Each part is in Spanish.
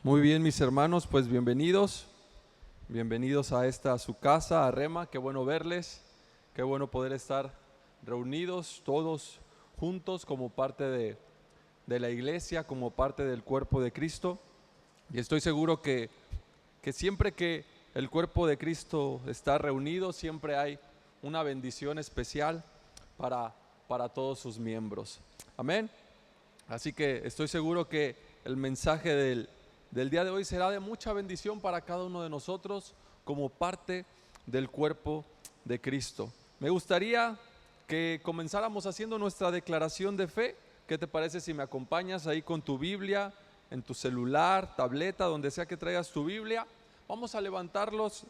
Muy bien, mis hermanos, pues bienvenidos a esta, a su casa, a Rema. Qué bueno verles, qué bueno poder estar reunidos todos juntos como parte de la iglesia, como parte del cuerpo de Cristo. Y estoy seguro que siempre que el cuerpo de Cristo está reunido, siempre hay una bendición especial para todos sus miembros. Amén. Así que estoy seguro que el mensaje del día de hoy será de mucha bendición para cada uno de nosotros como parte del cuerpo de Cristo. Me gustaría que comenzáramos haciendo nuestra declaración de fe. ¿Qué te parece si me acompañas ahí con tu Biblia, en tu celular, tableta, donde sea que traigas tu Biblia? Vamos a levantarlos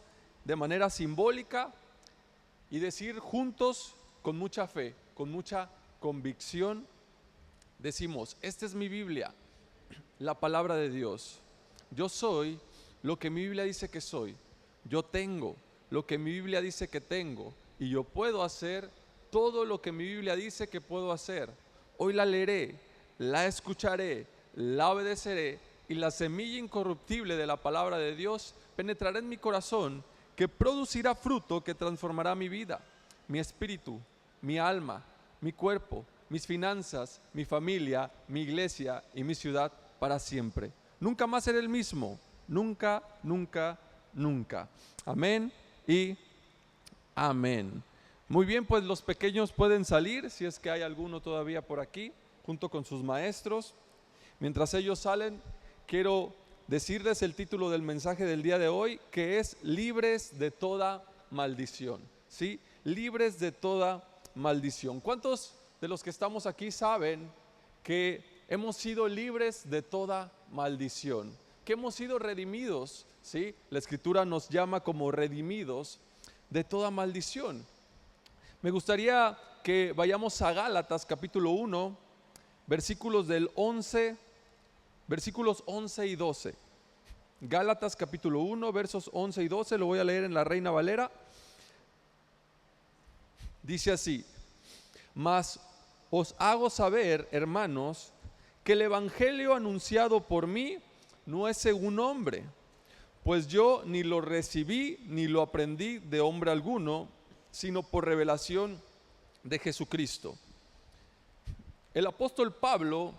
de manera simbólica y decir juntos, con mucha fe, con mucha convicción, decimos: esta es mi Biblia, la palabra de Dios. Yo soy lo que mi Biblia dice que soy. Yo tengo lo que mi Biblia dice que tengo. Y yo puedo hacer todo lo que mi Biblia dice que puedo hacer. Hoy la leeré, la escucharé, la obedeceré, y la semilla incorruptible de la palabra de Dios penetrará en mi corazón, que producirá fruto que transformará mi vida, mi espíritu, mi alma, mi cuerpo, mis finanzas, mi familia, mi iglesia y mi ciudad para siempre. Nunca más seré el mismo. Nunca, nunca, nunca. Amén y amén. Muy bien, pues los pequeños pueden salir, si es que hay alguno todavía por aquí, junto con sus maestros. Mientras ellos salen, quiero decirles el título del mensaje del día de hoy, que es libres de toda maldición. ¿Sí? Libres de toda maldición. ¿Cuántos de los que estamos aquí saben que hemos sido libres de toda maldición? Que hemos sido redimidos, ¿sí? La Escritura nos llama como redimidos de toda maldición. Me gustaría que vayamos a Gálatas capítulo 1, versículos 11 y 12. Gálatas capítulo 1, versos 11 y 12, lo voy a leer en la Reina Valera. Dice así: mas os hago saber, hermanos, que el evangelio anunciado por mí no es según hombre, pues yo ni lo recibí ni lo aprendí de hombre alguno, sino por revelación de Jesucristo. El apóstol Pablo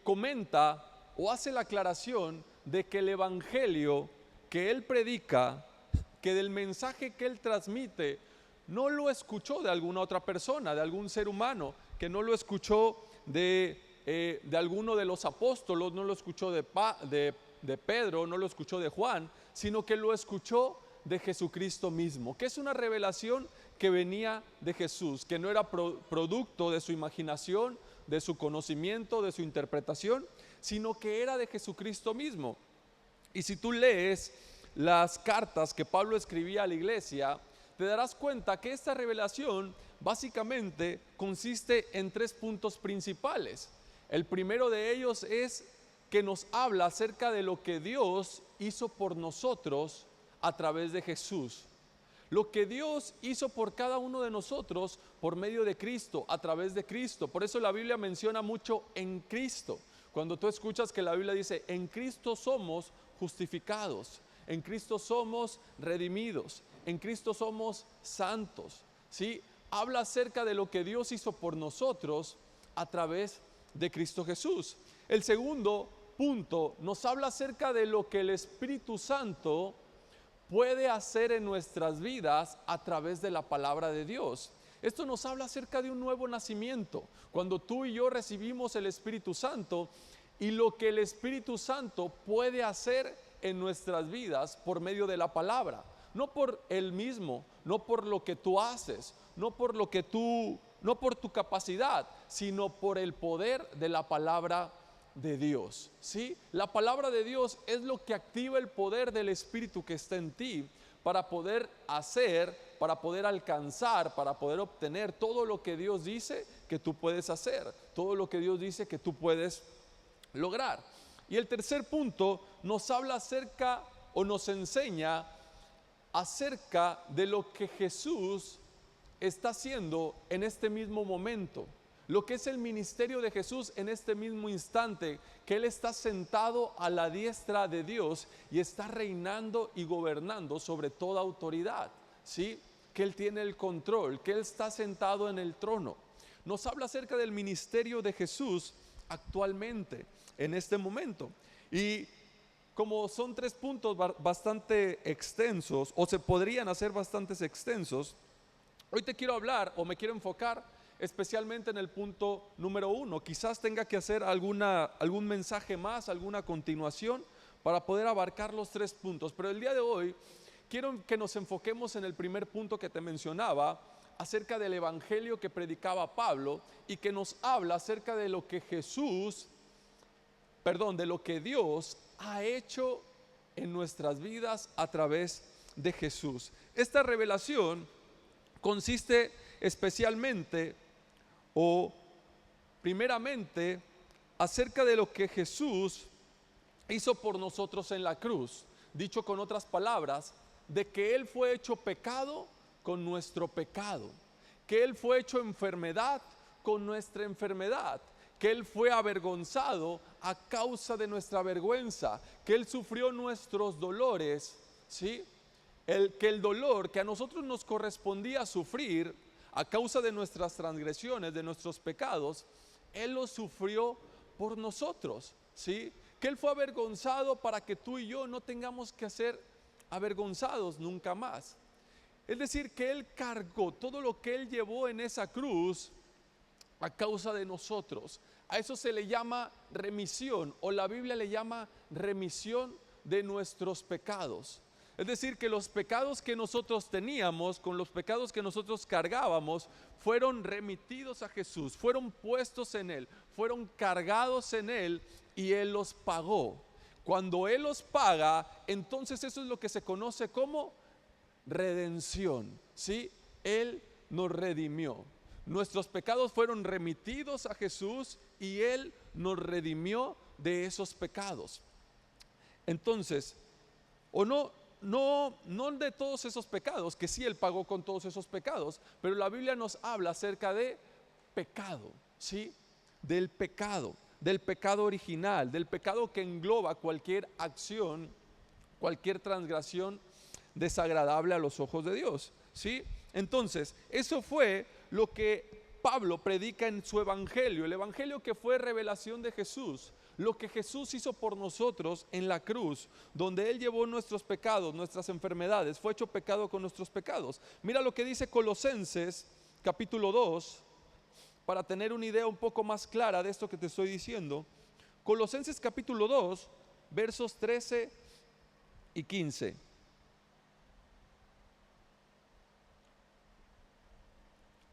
comenta o hace la aclaración de que el evangelio que él predica, que del mensaje que él transmite, no lo escuchó de alguna otra persona, de algún ser humano, que no lo escuchó de alguno de los apóstolos, no lo escuchó de Pedro, no lo escuchó de Juan, sino que lo escuchó de Jesucristo mismo, que es una revelación que venía de Jesús, que no era producto de su imaginación, de su conocimiento, de su interpretación, sino que era de Jesucristo mismo. Y si tú lees las cartas que Pablo escribía a la iglesia, te darás cuenta que esta revelación básicamente consiste en 3 puntos principales. El primero de ellos es que nos habla acerca de lo que Dios hizo por nosotros a través de Jesús. Lo que Dios hizo por cada uno de nosotros por medio de Cristo, a través de Cristo. Por eso la Biblia menciona mucho en Cristo. Cuando tú escuchas que la Biblia dice: en Cristo somos justificados, en Cristo somos redimidos, en Cristo somos santos, ¿sí? Habla acerca de lo que Dios hizo por nosotros a través de Cristo Jesús. El segundo punto nos habla acerca de lo que el Espíritu Santo puede hacer en nuestras vidas a través de la palabra de Dios. Esto nos habla acerca de un nuevo nacimiento, cuando tú y yo recibimos el Espíritu Santo, y lo que el Espíritu Santo puede hacer en nuestras vidas por medio de la palabra. No por él mismo, no por lo que tú haces, no por tu capacidad, sino por el poder de la palabra de Dios, ¿sí? La palabra de Dios es lo que activa el poder del Espíritu que está en ti para poder hacer, para poder alcanzar, para poder obtener todo lo que Dios dice que tú puedes hacer, todo lo que Dios dice que tú puedes lograr. Y el tercer punto nos habla acerca, o nos enseña acerca de lo que Jesús está haciendo en este mismo momento. lo que es el ministerio de Jesús en este mismo instante, que Él está sentado a la diestra de Dios y está reinando y gobernando sobre toda autoridad, ¿sí? Que Él tiene el control, que Él está sentado en el trono. Nos habla acerca del ministerio de Jesús actualmente, en este momento. Y como son 3 puntos bastante extensos, o se podrían hacer bastantes extensos, hoy te quiero hablar o me quiero enfocar especialmente en el punto número 1. Quizás tenga que hacer algún mensaje más, alguna continuación para poder abarcar los 3 puntos. Pero el día de hoy quiero que nos enfoquemos en el primer punto que te mencionaba, acerca del evangelio que predicaba Pablo y que nos habla acerca de lo que de lo que Dios ha hecho en nuestras vidas a través de Jesús. Esta revelación consiste especialmente o primeramente acerca de lo que Jesús hizo por nosotros en la cruz. Dicho con otras palabras, de que Él fue hecho pecado con nuestro pecado, que Él fue hecho enfermedad con nuestra enfermedad, que Él fue avergonzado a causa de nuestra vergüenza, que Él sufrió nuestros dolores, ¿sí? Que el dolor que a nosotros nos correspondía sufrir a causa de nuestras transgresiones, de nuestros pecados, Él lo sufrió por nosotros, ¿sí? Que Él fue avergonzado para que tú y yo no tengamos que ser avergonzados nunca más. Es decir, que Él cargó todo lo que Él llevó en esa cruz a causa de nosotros. A eso se le llama remisión, o la Biblia le llama remisión de nuestros pecados. Es decir, que los pecados que nosotros teníamos, con los pecados que nosotros cargábamos, fueron remitidos a Jesús, fueron puestos en Él, fueron cargados en Él y Él los pagó. Cuando Él los paga, entonces eso es lo que se conoce como redención, ¿sí? Él nos redimió. Nuestros pecados fueron remitidos a Jesús y Él nos redimió de esos pecados. Entonces, no de todos esos pecados, que sí Él pagó con todos esos pecados, pero la Biblia nos habla acerca de pecado, ¿sí? Del pecado original, del pecado que engloba cualquier acción, cualquier transgresión desagradable a los ojos de Dios, ¿sí? Entonces, eso fue lo que Pablo predica en su evangelio, el evangelio que fue revelación de Jesús, lo que Jesús hizo por nosotros en la cruz, donde Él llevó nuestros pecados, nuestras enfermedades, fue hecho pecado con nuestros pecados. Mira lo que dice Colosenses capítulo 2, para tener una idea un poco más clara de esto que te estoy diciendo. Colosenses capítulo 2, versos 13 y 15.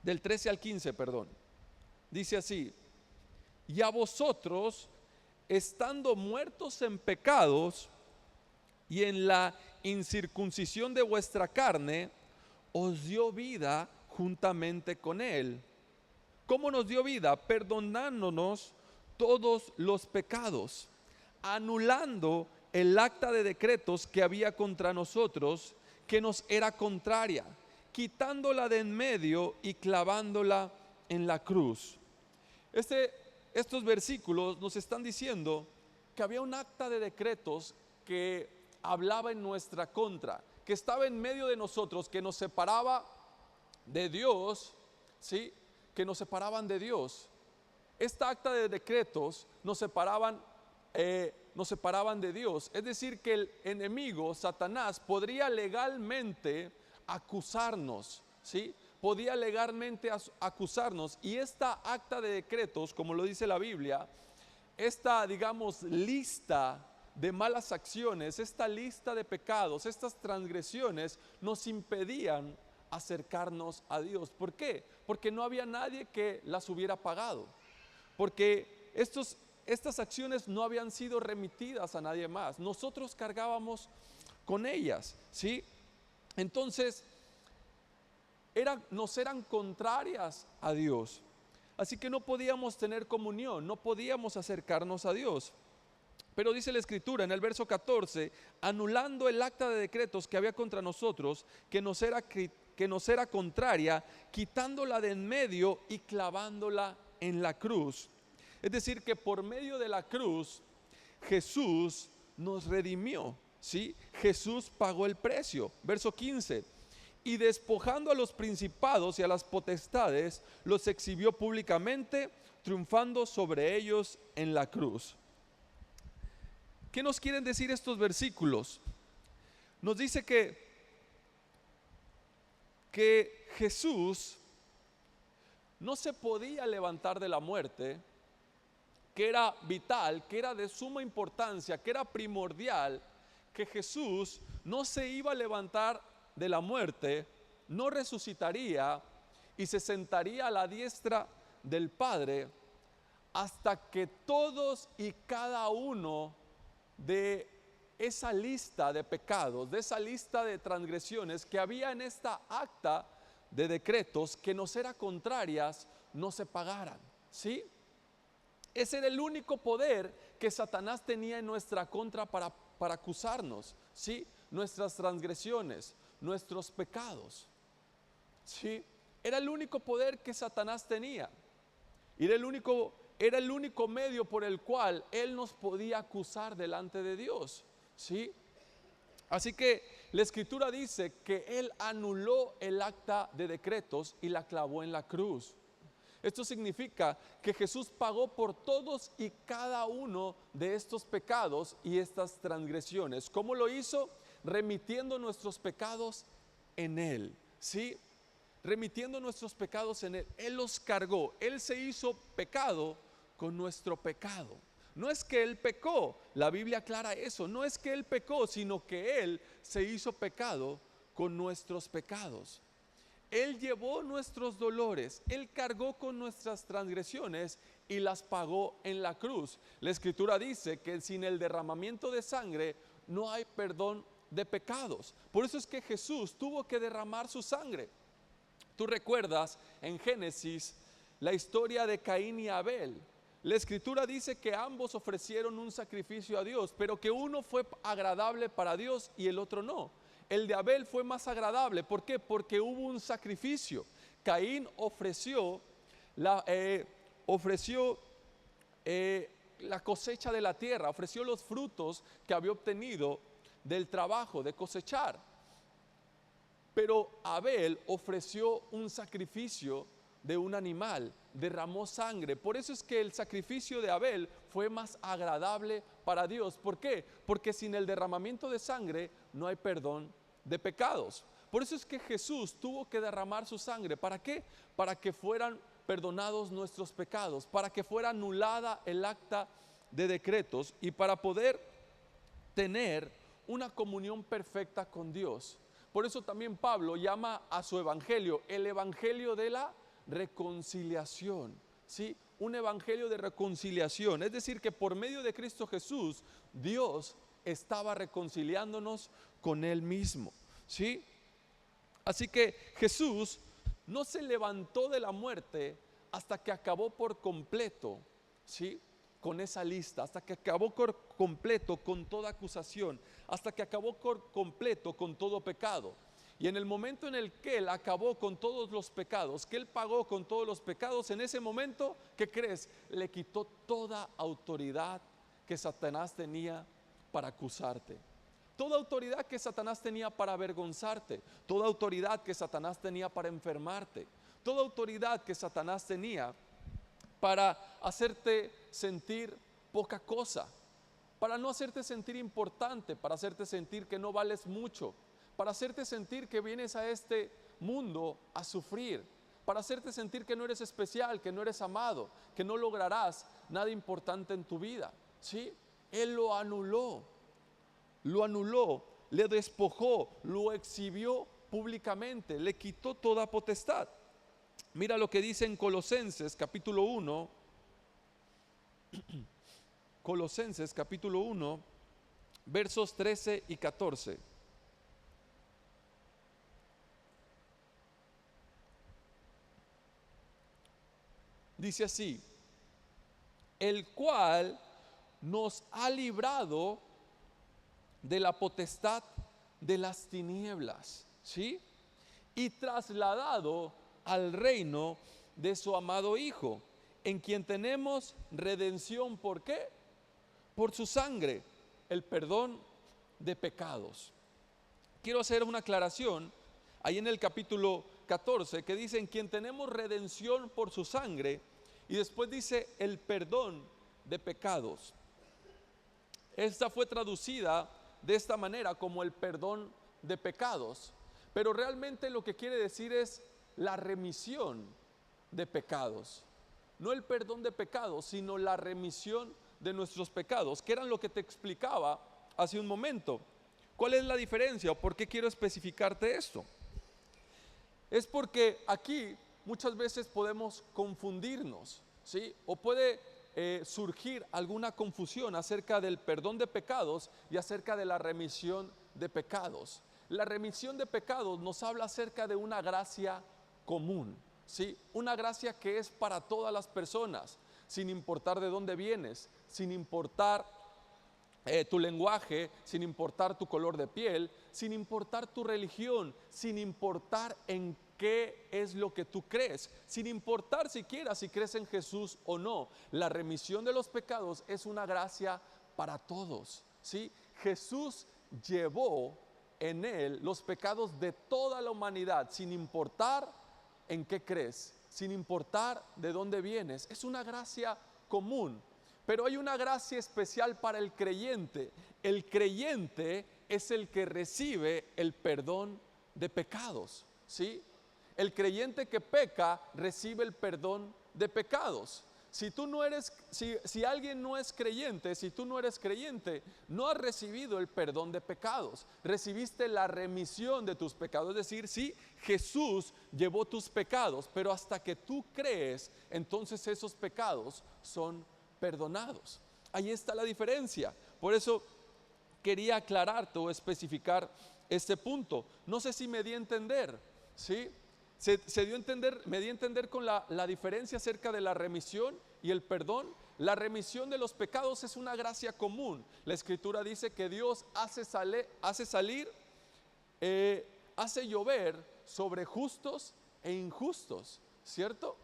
Del 13 al 15, perdón. Dice así: y a vosotros, estando muertos en pecados y en la incircuncisión de vuestra carne, os dio vida juntamente con Él. ¿Cómo nos dio vida? Perdonándonos todos los pecados, anulando el acta de decretos que había contra nosotros, que nos era contraria, quitándola de en medio y clavándola en la cruz. Estos versículos nos están diciendo que había un acta de decretos que hablaba en nuestra contra, que estaba en medio de nosotros, que nos separaba de Dios, ¿sí? Que nos separaban de Dios. Esta acta de decretos nos separaban de Dios. Es decir, que el enemigo, Satanás, podría legalmente acusarnos, ¿sí? Podía legalmente acusarnos, y esta acta de decretos, como lo dice la Biblia, esta, digamos, lista de malas acciones, esta lista de pecados, estas transgresiones nos impedían acercarnos a Dios. ¿Por qué? Porque no había nadie que las hubiera pagado, porque estas acciones no habían sido remitidas a nadie más, nosotros cargábamos con ellas, ¿sí? Entonces nos eran contrarias a Dios, así que no podíamos tener comunión, no podíamos acercarnos a Dios. Pero dice la Escritura en el verso 14: anulando el acta de decretos que había contra nosotros, que nos era contraria, quitándola de en medio y clavándola en la cruz. Es decir, que por medio de la cruz Jesús nos redimió, ¿sí? Jesús pagó el precio. Verso 15. Y despojando a los principados y a las potestades, los exhibió públicamente, triunfando sobre ellos en la cruz. ¿Qué nos quieren decir estos versículos? Nos dice que Jesús no se podía levantar de la muerte, que era vital, que era de suma importancia, que era primordial, que Jesús no se iba a levantar de la muerte, no resucitaría y se sentaría a la diestra del Padre hasta que todos y cada uno de esa lista de pecados, de esa lista de transgresiones que había en esta acta de decretos que nos eran contrarias, no se pagaran, ¿sí? Ese era el único poder que Satanás tenía en nuestra contra para acusarnos, ¿sí? Nuestras transgresiones, nuestros pecados, ¿sí? Era el único poder que Satanás tenía. Era el único medio por el cual él nos podía acusar delante de Dios, ¿sí? Así que la Escritura dice que él anuló el acta de decretos y la clavó en la cruz. Esto significa que Jesús pagó por todos y cada uno de estos pecados y estas transgresiones. ¿Cómo lo hizo? Remitiendo nuestros pecados en Él, ¿sí? Remitiendo nuestros pecados en Él. Él los cargó. Él se hizo pecado con nuestro pecado. No es que Él pecó, la Biblia aclara eso. No es que Él pecó, sino que Él se hizo pecado con nuestros pecados. Él llevó nuestros dolores, Él cargó con nuestras transgresiones y las pagó en la cruz. La Escritura dice que sin el derramamiento de sangre no hay perdón de pecados. Por eso es que Jesús tuvo que derramar su sangre. Tú recuerdas en Génesis la historia de Caín y Abel. La Escritura dice que ambos ofrecieron un sacrificio a Dios, pero que uno fue agradable para Dios y el otro no. El de Abel fue más agradable. ¿Por qué? Porque hubo un sacrificio. Caín ofreció la cosecha de la tierra, ofreció los frutos que había obtenido del trabajo de cosechar. Pero Abel ofreció un sacrificio de un animal, derramó sangre. Por eso es que el sacrificio de Abel fue más agradable para Dios. ¿Por qué? Porque sin el derramamiento de sangre no hay perdón de pecados. Por eso es que Jesús tuvo que derramar su sangre. ¿Para qué? Para que fueran perdonados nuestros pecados, para que fuera anulada el acta de decretos y para poder tener una comunión perfecta con Dios. Por eso también Pablo llama a su evangelio el evangelio de la reconciliación, ¿sí? Un evangelio de reconciliación. Es decir, que por medio de Cristo Jesús, Dios estaba reconciliándonos con Él mismo, ¿sí? Así que Jesús no se levantó de la muerte hasta que acabó por completo, ¿sí? Con esa lista, hasta que acabó por completo con toda acusación, hasta que acabó por completo con todo pecado. Y en el momento en el que Él acabó con todos los pecados, que Él pagó con todos los pecados, en ese momento, ¿qué crees? Le quitó toda autoridad que Satanás tenía para acusarte. Toda autoridad que Satanás tenía para avergonzarte, toda autoridad que Satanás tenía para enfermarte, toda autoridad que Satanás tenía para hacerte sentir poca cosa, para no hacerte sentir importante, para hacerte sentir que no vales mucho, para hacerte sentir que vienes a este mundo a sufrir, para hacerte sentir que no eres especial, que no eres amado, que no lograrás nada importante en tu vida, ¿sí? Él lo anuló, le despojó, lo exhibió públicamente, le quitó toda potestad. Mira lo que dice en Colosenses capítulo 1, Colosenses capítulo 1, versos 13 y 14. Dice así: el cual nos ha librado de la potestad de las tinieblas, ¿sí? Y trasladado al reino de su amado Hijo, en quien tenemos redención. ¿Por qué? Por su sangre, el perdón de pecados. Quiero hacer una aclaración ahí en el capítulo 14 que dice en quien tenemos redención por su sangre, y después dice el perdón de pecados. Esta fue traducida de esta manera como el perdón de pecados, pero realmente lo que quiere decir es la remisión de pecados. No el perdón de pecados, sino la remisión de nuestros pecados, que eran lo que te explicaba hace un momento. ¿Cuál es la diferencia o por qué quiero especificarte esto? Es porque aquí muchas veces podemos confundirnos, ¿sí? O puede surgir alguna confusión acerca del perdón de pecados y acerca de la remisión de pecados. La remisión de pecados nos habla acerca de una gracia común, ¿sí? Una gracia que es para todas las personas, sin importar de dónde vienes, sin importar tu lenguaje, sin importar tu color de piel, sin importar tu religión, sin importar en qué es lo que tú crees, sin importar siquiera si crees en Jesús o no. La remisión de los pecados es una gracia para todos, ¿sí? Jesús llevó en él los pecados de toda la humanidad, sin importar en qué crees, sin importar de dónde vienes. Es una gracia común. Pero hay una gracia especial para el creyente. El creyente es el que recibe el perdón de pecados, ¿sí? El creyente que peca recibe el perdón de pecados. Si alguien no es creyente, si tú no eres creyente, no has recibido el perdón de pecados. Recibiste la remisión de tus pecados. Es decir, sí, Jesús llevó tus pecados, pero hasta que tú crees, entonces esos pecados son perdonados. Ahí está la diferencia. Por eso quería aclararte o especificar este punto. No sé si me di a entender, ¿sí? Me di a entender con la diferencia acerca de la remisión y el perdón. La remisión de los pecados es una gracia común. La Escritura dice que Dios hace llover sobre justos e injustos, ¿cierto?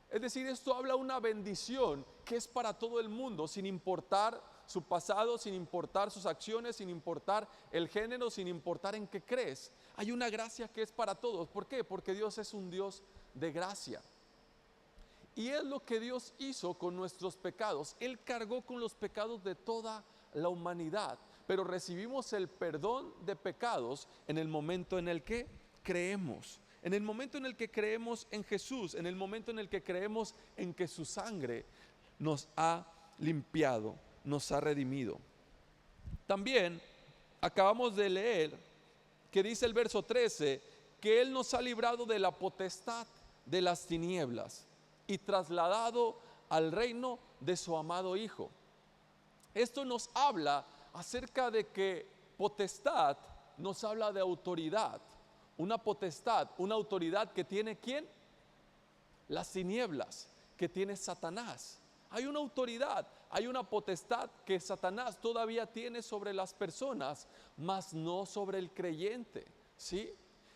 Es decir, esto habla de una bendición que es para todo el mundo, sin importar su pasado, sin importar sus acciones, sin importar el género, sin importar en qué crees. Hay una gracia que es para todos. ¿Por qué? Porque Dios es un Dios de gracia. Y es lo que Dios hizo con nuestros pecados. Él cargó con los pecados de toda la humanidad, pero recibimos el perdón de pecados en el momento en el que creemos. En el momento en el que creemos en Jesús, en el momento en el que creemos en que su sangre nos ha limpiado, nos ha redimido. También acabamos de leer que dice el verso 13 que Él nos ha librado de la potestad de las tinieblas y trasladado al reino de su amado Hijo. Esto nos habla acerca de que potestad nos habla de autoridad. Una potestad, una autoridad que tiene ¿quién? Las tinieblas, que tiene Satanás. Hay una autoridad, hay una potestad que Satanás todavía tiene sobre las personas, mas no sobre el creyente, ¿sí?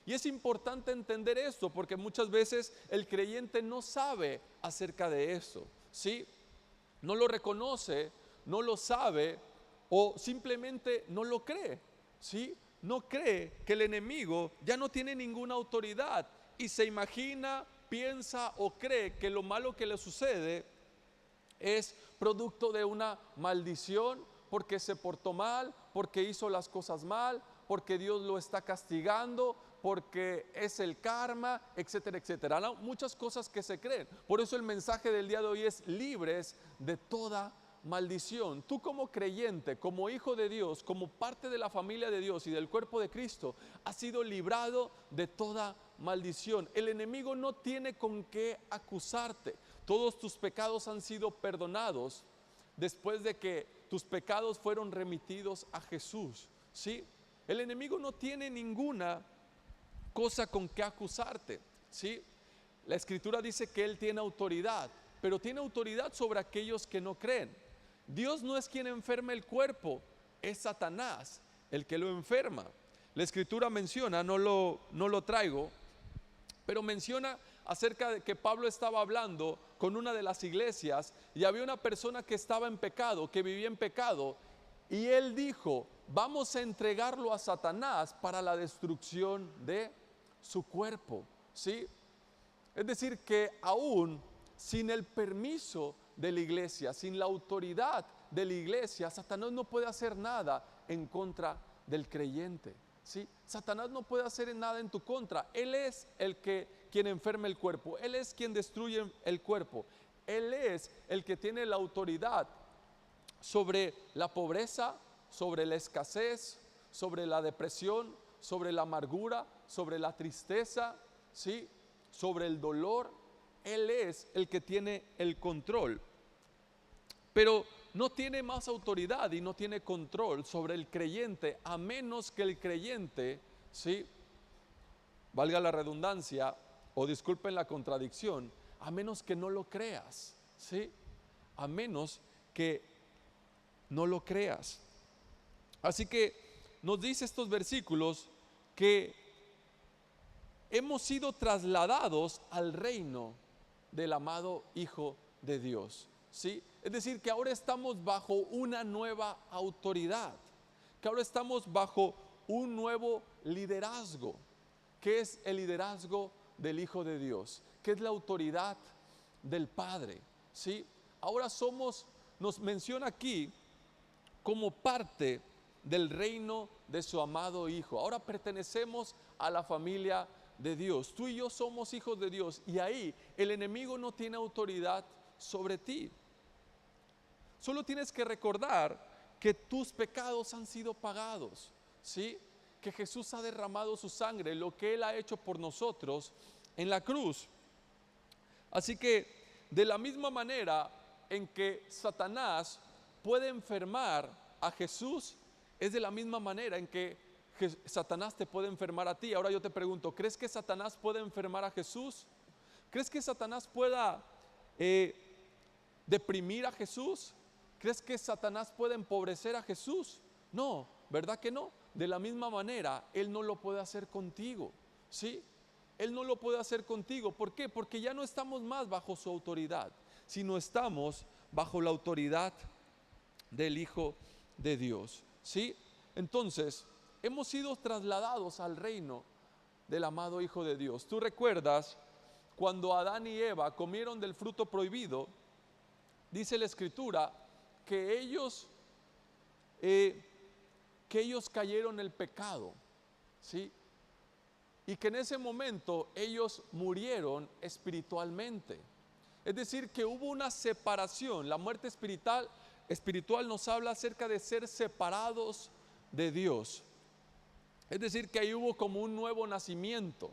Y es importante entender esto porque muchas veces el creyente no sabe acerca de eso, ¿sí? No lo reconoce, no lo sabe o simplemente no lo cree, ¿sí? No cree que el enemigo ya no tiene ninguna autoridad y se imagina, piensa o cree que lo malo que le sucede es producto de una maldición porque se portó mal, porque hizo las cosas mal, porque Dios lo está castigando, porque es el karma, etcétera, etcétera. ¿No? Muchas cosas que se creen. Por eso el mensaje del día de hoy es libres de toda maldición. Tú como creyente, como hijo de Dios, como parte de la familia de Dios y del cuerpo de Cristo, has sido librado de toda maldición. El enemigo no tiene con qué acusarte. Todos tus pecados han sido perdonados después de que tus pecados fueron remitidos a Jesús, ¿sí? El enemigo no tiene ninguna cosa con que acusarte, ¿sí? La Escritura dice que Él tiene autoridad, pero tiene autoridad sobre aquellos que no creen. Dios no es quien enferma el cuerpo, es Satanás el que lo enferma. La Escritura menciona, no lo traigo, pero menciona acerca de que Pablo estaba hablando con una de las iglesias y había una persona que estaba en pecado, que vivía en pecado, y él dijo: vamos a entregarlo a Satanás para la destrucción de su cuerpo, ¿sí? Es decir, que aún sin el permiso de la iglesia, sin la autoridad de la iglesia, Satanás no puede hacer nada en contra del creyente, ¿sí? Satanás no puede hacer nada en tu contra. Él es quien enferma el cuerpo, él es quien destruye el cuerpo, él es el que tiene la autoridad sobre la pobreza, sobre la escasez, sobre la depresión, sobre la amargura, sobre la tristeza, ¿sí? Sobre el dolor. Él es el que tiene el control, pero no tiene más autoridad y no tiene control sobre el creyente, a menos que el creyente, ¿sí?, valga la redundancia o disculpen la contradicción, a menos que no lo creas, ¿sí? A menos que no lo creas. Así que nos dice estos versículos que hemos sido trasladados al reino del amado Hijo de Dios, ¿sí? Es decir, que ahora estamos bajo una nueva autoridad, que ahora estamos bajo un nuevo liderazgo, que es el liderazgo del Hijo de Dios, que es la autoridad del Padre, ¿sí? Ahora nos menciona aquí como parte del reino de su amado Hijo. Ahora pertenecemos a la familia de Dios. Tú y yo somos hijos de Dios, y ahí el enemigo no tiene autoridad sobre ti. Solo tienes que recordar que tus pecados han sido pagados, ¿sí? Que Jesús ha derramado su sangre, lo que Él ha hecho por nosotros en la cruz. Así que de la misma manera en que Satanás puede enfermar a Jesús, es de la misma manera en que Satanás te puede enfermar a ti. Ahora yo te pregunto, ¿crees que Satanás puede enfermar a Jesús? ¿Crees que Satanás pueda deprimir a Jesús? ¿Crees que Satanás puede empobrecer a Jesús? No, ¿verdad que no? De la misma manera, Él no lo puede hacer contigo, ¿sí? Él no lo puede hacer contigo. ¿Por qué? Porque ya no estamos más bajo su autoridad, sino estamos bajo la autoridad del Hijo de Dios, ¿sí? Entonces, hemos sido trasladados al reino del amado Hijo de Dios. ¿Tú recuerdas cuando Adán y Eva comieron del fruto prohibido? Dice la Escritura que ellos cayeron en el pecado, ¿sí? Y que en ese momento ellos murieron espiritualmente. Es decir, que hubo una separación. La muerte espiritual nos habla acerca de ser separados de Dios. Es decir, que ahí hubo como un nuevo nacimiento,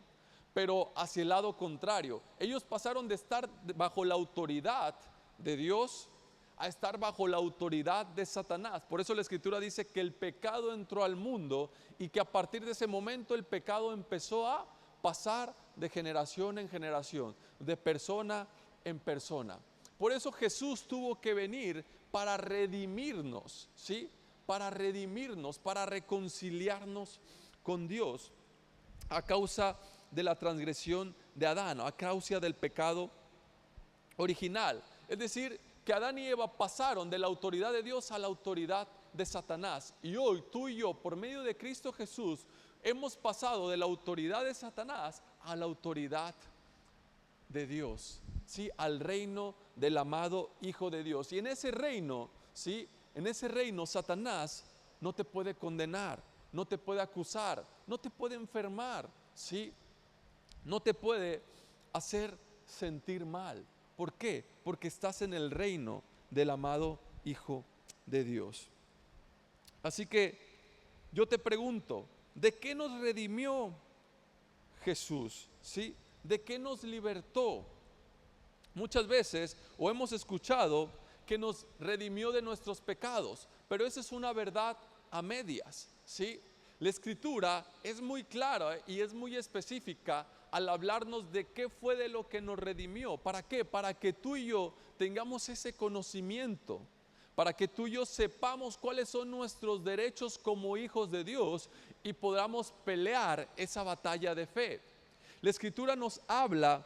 pero hacia el lado contrario. Ellos pasaron de estar bajo la autoridad de Dios a estar bajo la autoridad de Satanás. Por eso la Escritura dice que el pecado entró al mundo y que a partir de ese momento el pecado empezó a pasar de generación en generación, de persona en persona. Por eso Jesús tuvo que venir para redimirnos, ¿sí? Para redimirnos, para reconciliarnos con Dios a causa de la transgresión de Adán, a causa del pecado original. Es decir, que Adán y Eva pasaron de la autoridad de Dios a la autoridad de Satanás. Y hoy tú y yo, por medio de Cristo Jesús, hemos pasado de la autoridad de Satanás a la autoridad de Dios, ¿sí? Al reino del amado Hijo de Dios. Y en ese reino, ¿sí? En ese reino Satanás no te puede condenar, no te puede acusar, no te puede enfermar, ¿sí? No te puede hacer sentir mal. ¿Por qué? Porque estás en el reino del amado Hijo de Dios. Así que yo te pregunto, ¿de qué nos redimió Jesús? ¿Sí? ¿De qué nos libertó? Muchas veces o hemos escuchado que nos redimió de nuestros pecados, pero esa es una verdad a medias, ¿sí? La Escritura es muy clara y es muy específica al hablarnos de qué fue de lo que nos redimió. ¿Para qué? Para que tú y yo tengamos ese conocimiento, para que tú y yo sepamos cuáles son nuestros derechos como hijos de Dios y podamos pelear esa batalla de fe. La Escritura nos habla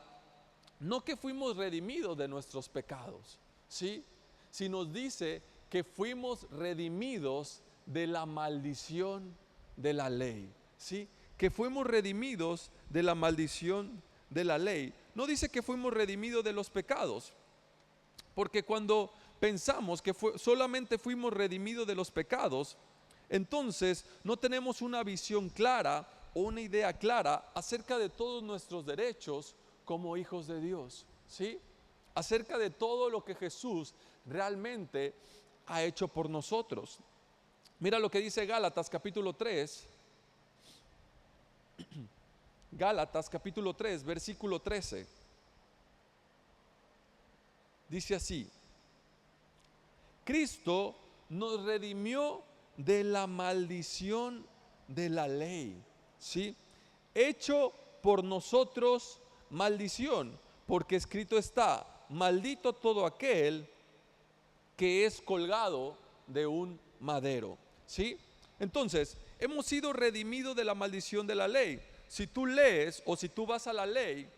No que fuimos redimidos de nuestros pecados, ¿sí? Si nos dice que fuimos redimidos de la maldición de la ley, ¿sí? Que fuimos redimidos de la maldición de la ley. No dice que fuimos redimidos de los pecados, porque cuando pensamos que solamente fuimos redimidos de los pecados, entonces no tenemos una visión clara o una idea clara acerca de todos nuestros derechos como hijos de Dios, ¿sí? Acerca de todo lo que Jesús realmente ha hecho por nosotros. Mira lo que dice Gálatas capítulo 3. Gálatas capítulo 3, versículo 13. Dice así: Cristo nos redimió de la maldición de la ley, ¿sí? Hecho por nosotros maldición, porque escrito está: maldito todo aquel que es colgado de un madero, ¿sí? Entonces, hemos sido redimidos de la maldición de la ley. Si tú lees o si tú vas a la ley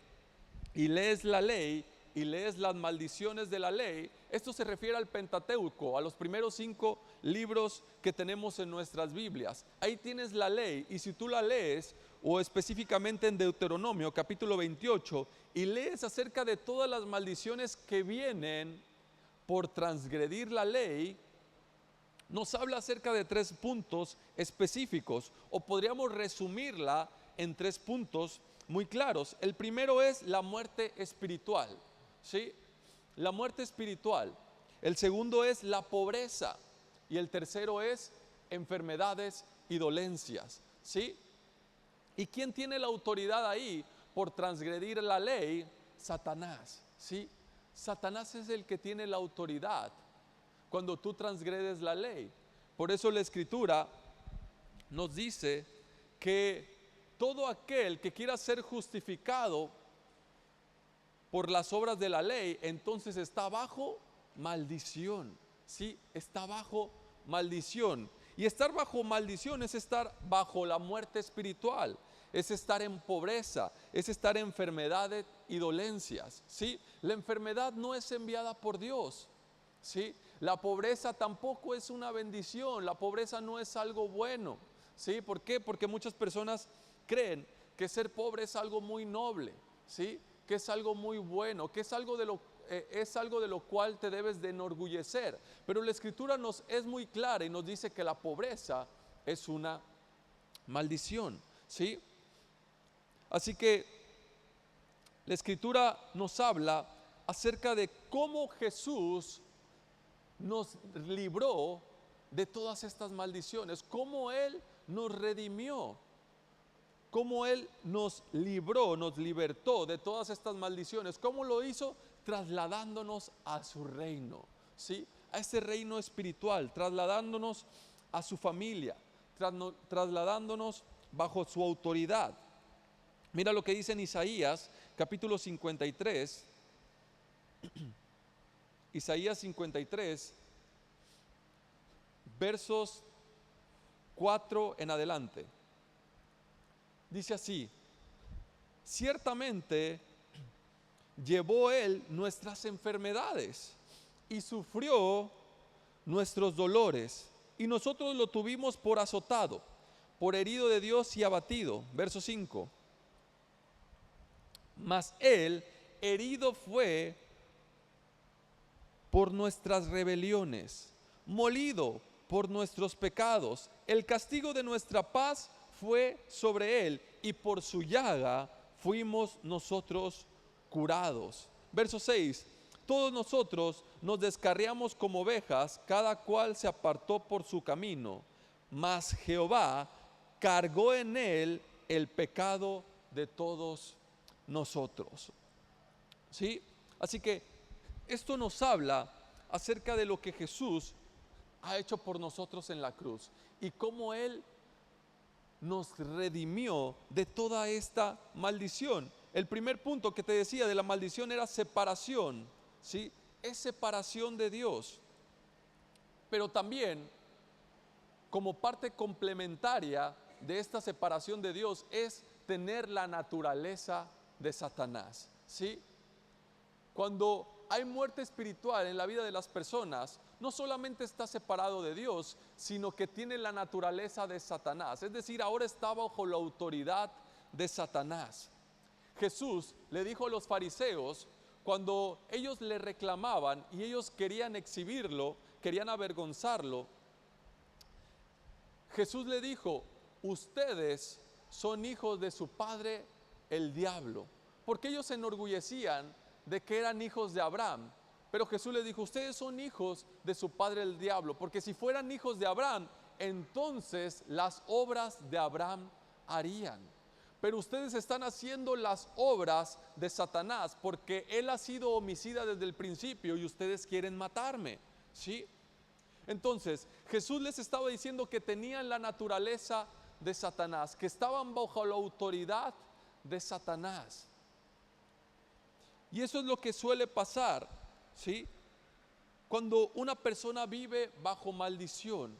y lees la ley y lees las maldiciones de la ley, esto se refiere al Pentateuco, a los primeros 5 libros que tenemos en nuestras Biblias. Ahí tienes la ley, y si tú la lees, o específicamente en Deuteronomio capítulo 28, y lees acerca de todas las maldiciones que vienen por transgredir la ley, nos habla acerca de 3 puntos específicos, o podríamos resumirla en 3 puntos muy claros. El primero es la muerte espiritual, ¿sí? La muerte espiritual. El segundo es la pobreza. Y el tercero es enfermedades y dolencias, ¿sí? ¿Y quién tiene la autoridad ahí por transgredir la ley? Satanás, ¿sí? Satanás es el que tiene la autoridad cuando tú transgredes la ley. Por eso la Escritura nos dice que todo aquel que quiera ser justificado por las obras de la ley, entonces está bajo maldición, ¿sí? Está bajo maldición. Y estar bajo maldición es estar bajo la muerte espiritual, es estar en pobreza, es estar en enfermedades y dolencias, ¿sí? La enfermedad no es enviada por Dios, ¿sí? La pobreza tampoco es una bendición, la pobreza no es algo bueno, ¿sí? ¿Por qué? Porque muchas personas creen que ser pobre es algo muy noble, ¿sí? Que es algo muy bueno, que es algo de lo cual te debes de enorgullecer. Pero la Escritura nos es muy clara y nos dice que la pobreza es una maldición, ¿sí? Así que la Escritura nos habla acerca de cómo Jesús nos libró de todas estas maldiciones, cómo Él nos redimió, cómo Él nos libró, nos libertó de todas estas maldiciones. ¿Cómo lo hizo? Trasladándonos a su reino, ¿sí? A ese reino espiritual, trasladándonos a su familia, trasladándonos bajo su autoridad. Mira lo que dice en Isaías capítulo 53, Isaías 53, versos 4 en adelante. Dice así: ciertamente llevó Él nuestras enfermedades y sufrió nuestros dolores, y nosotros lo tuvimos por azotado, por herido de Dios y abatido. Verso 5. Mas Él herido fue por nuestras rebeliones, molido por nuestros pecados. El castigo de nuestra paz fue sobre Él, y por su llaga fuimos nosotros curados. Verso 6. Todos nosotros nos descarriamos como ovejas, cada cual se apartó por su camino, mas Jehová cargó en Él el pecado de todos nosotros, ¿sí? Así que esto nos habla acerca de lo que Jesús ha hecho por nosotros en la cruz y cómo Él nos redimió de toda esta maldición. El primer punto que te decía de la maldición era separación, ¿sí? Es separación de Dios. Pero también, como parte complementaria de esta separación de Dios, es tener la naturaleza de Satanás, ¿sí? Cuando hay muerte espiritual en la vida de las personas, no solamente está separado de Dios, sino que tiene la naturaleza de Satanás. Es decir, ahora está bajo la autoridad de Satanás. Jesús le dijo a los fariseos, cuando ellos le reclamaban y ellos querían exhibirlo, querían avergonzarlo, Jesús le dijo: ustedes son hijos de su padre el diablo, porque ellos se enorgullecían de que eran hijos de Abraham. Pero Jesús les dijo: ustedes son hijos de su padre el diablo, porque si fueran hijos de Abraham, entonces las obras de Abraham harían. Pero ustedes están haciendo las obras de Satanás, porque él ha sido homicida desde el principio y ustedes quieren matarme, ¿sí? Entonces Jesús les estaba diciendo que tenían la naturaleza de Satanás, que estaban bajo la autoridad de Satanás. Y eso es lo que suele pasar, ¿sí? Cuando una persona vive bajo maldición,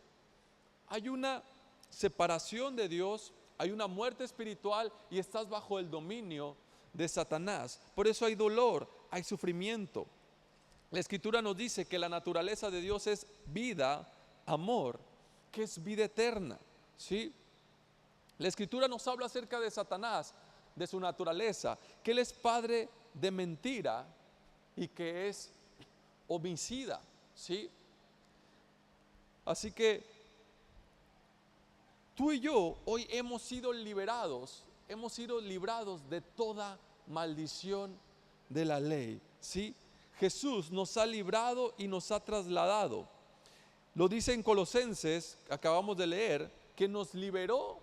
hay una separación de Dios, hay una muerte espiritual y estás bajo el dominio de Satanás. Por eso hay dolor, hay sufrimiento. La Escritura nos dice que la naturaleza de Dios es vida, amor, que es vida eterna, ¿sí? La Escritura nos habla acerca de Satanás, de su naturaleza, que él es padre de mentira y que es homicida, ¿sí? Así que tú y yo hoy hemos sido liberados, hemos sido librados de toda maldición de la ley, ¿sí? Jesús nos ha librado y nos ha trasladado. Lo dice en Colosenses, acabamos de leer, que nos liberó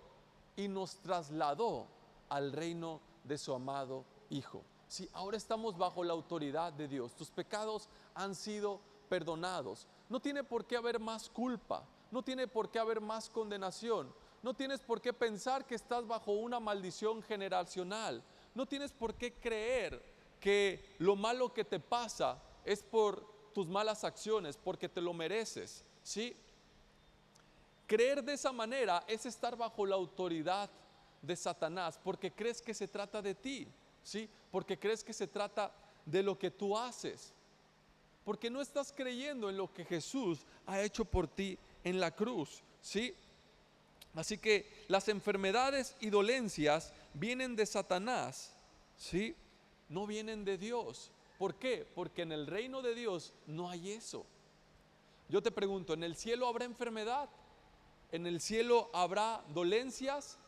y nos trasladó al reino de su amado Hijo. Sí, ahora estamos bajo la autoridad de Dios. Tus pecados han sido perdonados. No tiene por qué haber más culpa, no tiene por qué haber más condenación. No tienes por qué pensar que estás bajo una maldición generacional. No tienes por qué creer que lo malo que te pasa es por tus malas acciones, porque te lo mereces, ¿sí? Creer de esa manera es estar bajo la autoridad de Satanás, porque crees que se trata de ti, ¿sí? Porque crees que se trata de lo que tú haces, porque no estás creyendo en lo que Jesús ha hecho por ti en la cruz, ¿sí? Así que las enfermedades y dolencias vienen de Satanás, ¿sí? No vienen de Dios. ¿Por qué? Porque en el reino de Dios no hay eso. Yo te pregunto, ¿en el cielo habrá enfermedad? ¿En el cielo habrá dolencias?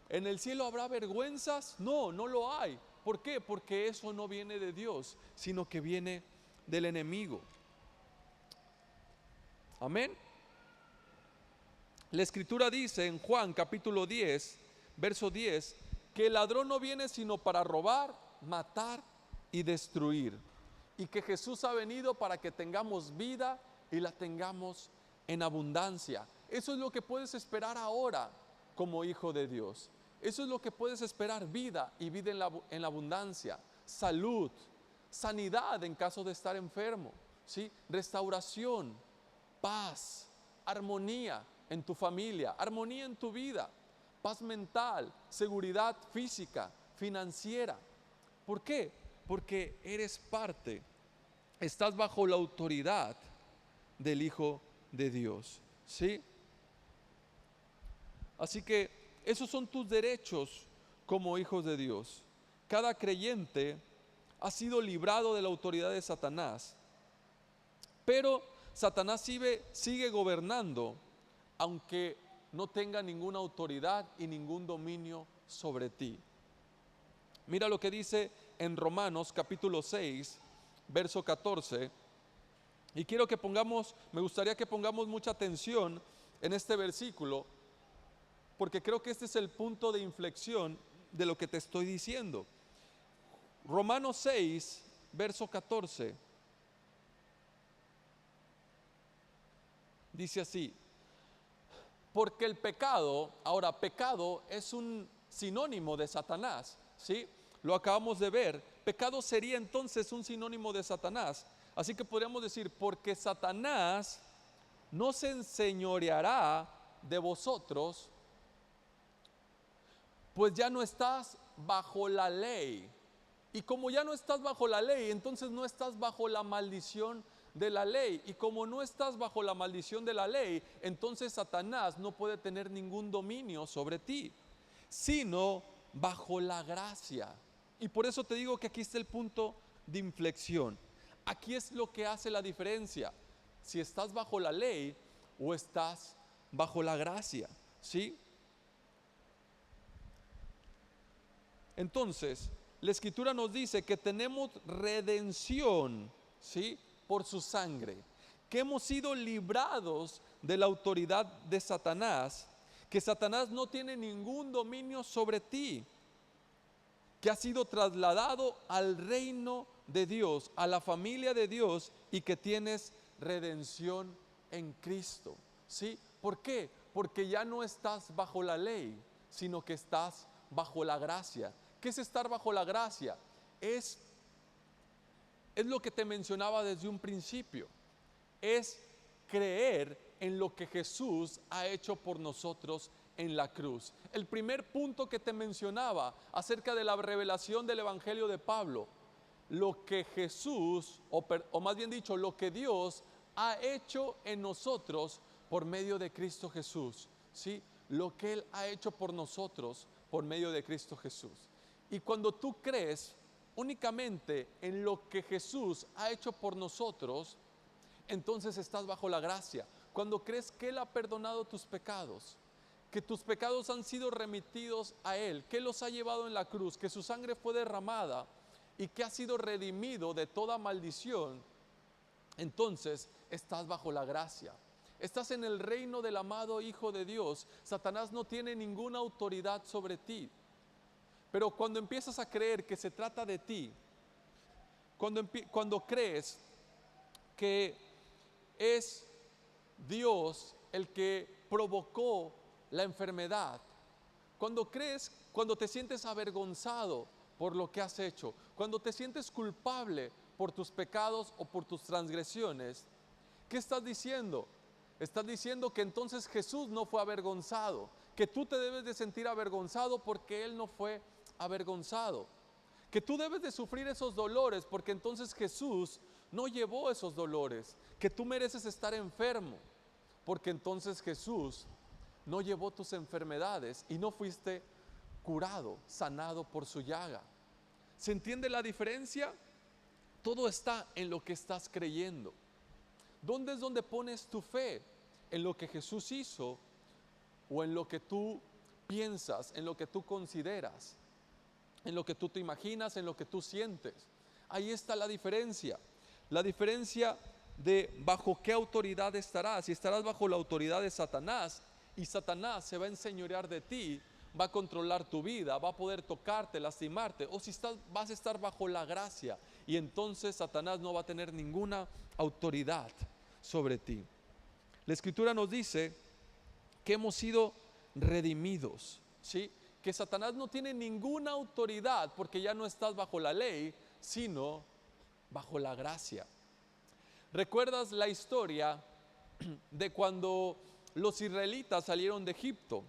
¿En el cielo habrá vergüenzas? No, no lo hay. ¿Por qué? Porque eso no viene de Dios, sino que viene del enemigo. Amén. La Escritura dice en Juan capítulo 10, verso 10, que el ladrón no viene sino para robar, matar y destruir, y que Jesús ha venido para que tengamos vida y la tengamos en abundancia. Eso es lo que puedes esperar ahora como hijo de Dios. Eso es lo que puedes esperar: vida y vida en la abundancia, salud, sanidad en caso de estar enfermo, ¿sí? Restauración, paz, armonía en tu familia, armonía en tu vida, paz mental, seguridad física, financiera. ¿Por qué? Porque eres parte, estás bajo la autoridad del Hijo de Dios, ¿sí? Así que esos son tus derechos como hijos de Dios. Cada creyente ha sido librado de la autoridad de Satanás, pero Satanás sigue gobernando, aunque no tenga ninguna autoridad y ningún dominio sobre ti. Mira lo que dice en Romanos capítulo 6, verso 14. Y me gustaría que pongamos mucha atención en este versículo, porque creo que este es el punto de inflexión de lo que te estoy diciendo. Romanos 6, verso 14. Dice así: porque el pecado, ahora pecado es un sinónimo de Satanás, ¿sí? Lo acabamos de ver. Pecado sería entonces un sinónimo de Satanás. Así que podríamos decir, porque Satanás no se enseñoreará de vosotros, pues ya no estás bajo la ley. Y como ya no estás bajo la ley, entonces no estás bajo la maldición de la ley. Y como no estás bajo la maldición de la ley, entonces Satanás no puede tener ningún dominio sobre ti, sino bajo la gracia. Y por eso te digo que aquí está el punto de inflexión. Aquí es lo que hace la diferencia, si estás bajo la ley o estás bajo la gracia, ¿sí? Entonces, la Escritura nos dice que tenemos redención, ¿sí?, por su sangre, que hemos sido librados de la autoridad de Satanás, que Satanás no tiene ningún dominio sobre ti, que has sido trasladado al reino de Dios, a la familia de Dios, y que tienes redención en Cristo, ¿sí? ¿Por qué? Porque ya no estás bajo la ley, sino que estás bajo la gracia. ¿Qué es estar bajo la gracia? Es lo que te mencionaba desde un principio. Es creer en lo que Jesús ha hecho por nosotros en la cruz. El primer punto que te mencionaba acerca de la revelación del Evangelio de Pablo, lo que Jesús, o más bien dicho, lo que Dios ha hecho en nosotros por medio de Cristo Jesús, ¿sí? Lo que Él ha hecho por nosotros por medio de Cristo Jesús. Y cuando tú crees únicamente en lo que Jesús ha hecho por nosotros, entonces estás bajo la gracia. Cuando crees que Él ha perdonado tus pecados, que tus pecados han sido remitidos a Él, que Él los ha llevado en la cruz, que su sangre fue derramada y que ha sido redimido de toda maldición, entonces estás bajo la gracia. Estás en el reino del amado Hijo de Dios. Satanás no tiene ninguna autoridad sobre ti. Pero cuando empiezas a creer que se trata de ti, cuando crees que es Dios el que provocó la enfermedad, cuando te sientes avergonzado por lo que has hecho, cuando te sientes culpable por tus pecados o por tus transgresiones, ¿qué estás diciendo? Estás diciendo que entonces Jesús no fue avergonzado, que tú te debes de sentir avergonzado porque Él no fue avergonzado, que tú debes de sufrir esos dolores porque entonces Jesús no llevó esos dolores, que tú mereces estar enfermo porque entonces Jesús no llevó tus enfermedades y no fuiste curado, sanado por su llaga. ¿Se entiende la diferencia? Todo está en lo que estás creyendo. ¿Dónde es donde pones tu fe? ¿En lo que Jesús hizo o en lo que tú piensas, en lo que tú consideras, en lo que tú te imaginas, en lo que tú sientes? Ahí está la diferencia de bajo qué autoridad estarás. Si estarás bajo la autoridad de Satanás, y Satanás se va a enseñorear de ti, va a controlar tu vida, va a poder tocarte, lastimarte, o si vas a estar bajo la gracia, y entonces Satanás no va a tener ninguna autoridad sobre ti. La Escritura nos dice que hemos sido redimidos, ¿sí? Que Satanás no tiene ninguna autoridad porque ya no estás bajo la ley, sino bajo la gracia. ¿Recuerdas la historia de cuando los israelitas salieron de Egipto?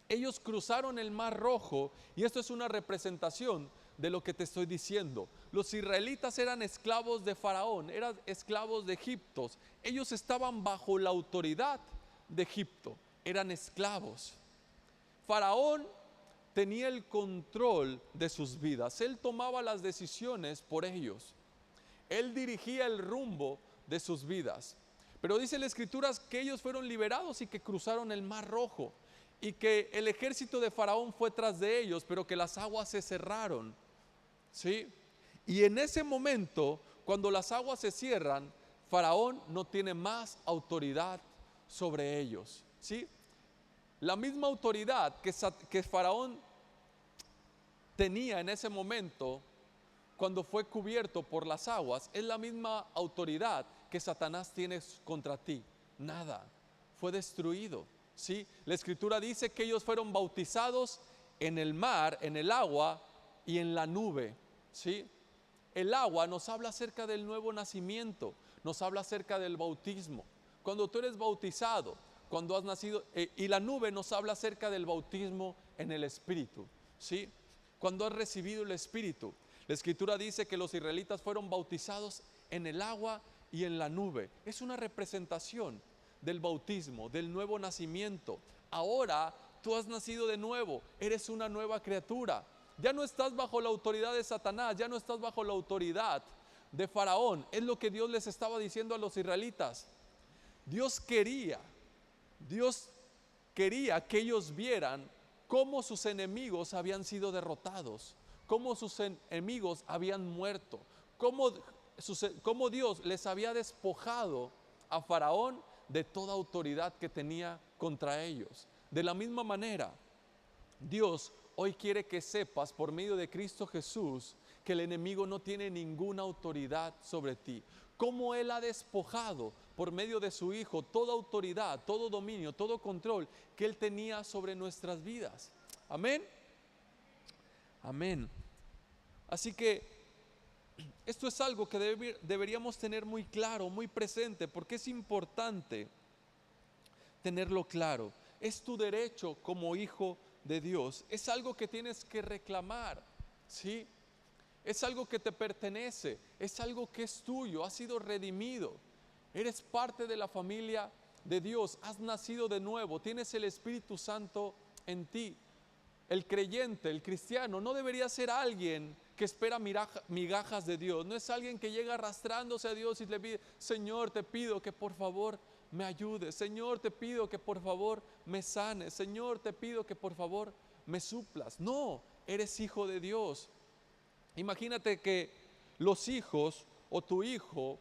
Ellos cruzaron el Mar Rojo, y esto es una representación de lo que te estoy diciendo. Los israelitas eran esclavos de Faraón, eran esclavos de Egipto. Ellos estaban bajo la autoridad de Egipto, eran esclavos. Faraón tenía el control de sus vidas, él tomaba las decisiones por ellos, él dirigía el rumbo de sus vidas. Pero dice la Escritura que ellos fueron liberados y que cruzaron el Mar Rojo, y que el ejército de Faraón fue tras de ellos, pero que las aguas se cerraron, ¿sí? Y en ese momento, cuando las aguas se cierran, Faraón no tiene más autoridad sobre ellos, ¿sí? La misma autoridad que Faraón tenía en ese momento, cuando fue cubierto por las aguas, es la misma autoridad que Satanás tiene contra ti. Nada, fue destruido, ¿sí? La Escritura dice que ellos fueron bautizados en el mar, en el agua y en la nube, ¿sí? El agua nos habla acerca del nuevo nacimiento, nos habla acerca del bautismo. Cuando tú eres bautizado, cuando has nacido, y la nube nos habla acerca del bautismo en el Espíritu, ¿sí? Cuando has recibido el Espíritu. La Escritura dice que los israelitas fueron bautizados en el agua y en la nube. Es una representación del bautismo, del nuevo nacimiento. Ahora tú has nacido de nuevo, eres una nueva criatura. Ya no estás bajo la autoridad de Satanás, ya no estás bajo la autoridad de Faraón. Es lo que Dios les estaba diciendo a los israelitas. Dios quería que ellos vieran cómo sus enemigos habían sido derrotados, cómo sus enemigos habían muerto, cómo Dios les había despojado a Faraón de toda autoridad que tenía contra ellos. De la misma manera, Dios hoy quiere que sepas por medio de Cristo Jesús que el enemigo no tiene ninguna autoridad sobre ti. Cómo Él ha despojado por medio de su Hijo toda autoridad, todo dominio, todo control que Él tenía sobre nuestras vidas. Amén. Amén. Así que esto es algo que deberíamos tener muy claro, muy presente, porque es importante tenerlo claro. Es tu derecho como hijo de Dios. Es algo que tienes que reclamar, ¿sí? Es algo que te pertenece, es algo que es tuyo, has sido redimido. Eres parte de la familia de Dios, has nacido de nuevo, tienes el Espíritu Santo en ti. El creyente, el cristiano, no debería ser alguien que espera migajas de Dios. No es alguien que llega arrastrándose a Dios y le pide: Señor, te pido que por favor me ayudes. Señor, te pido que por favor me sanes. Señor, te pido que por favor me suplas. No, eres hijo de Dios. Imagínate que los hijos o tu hijo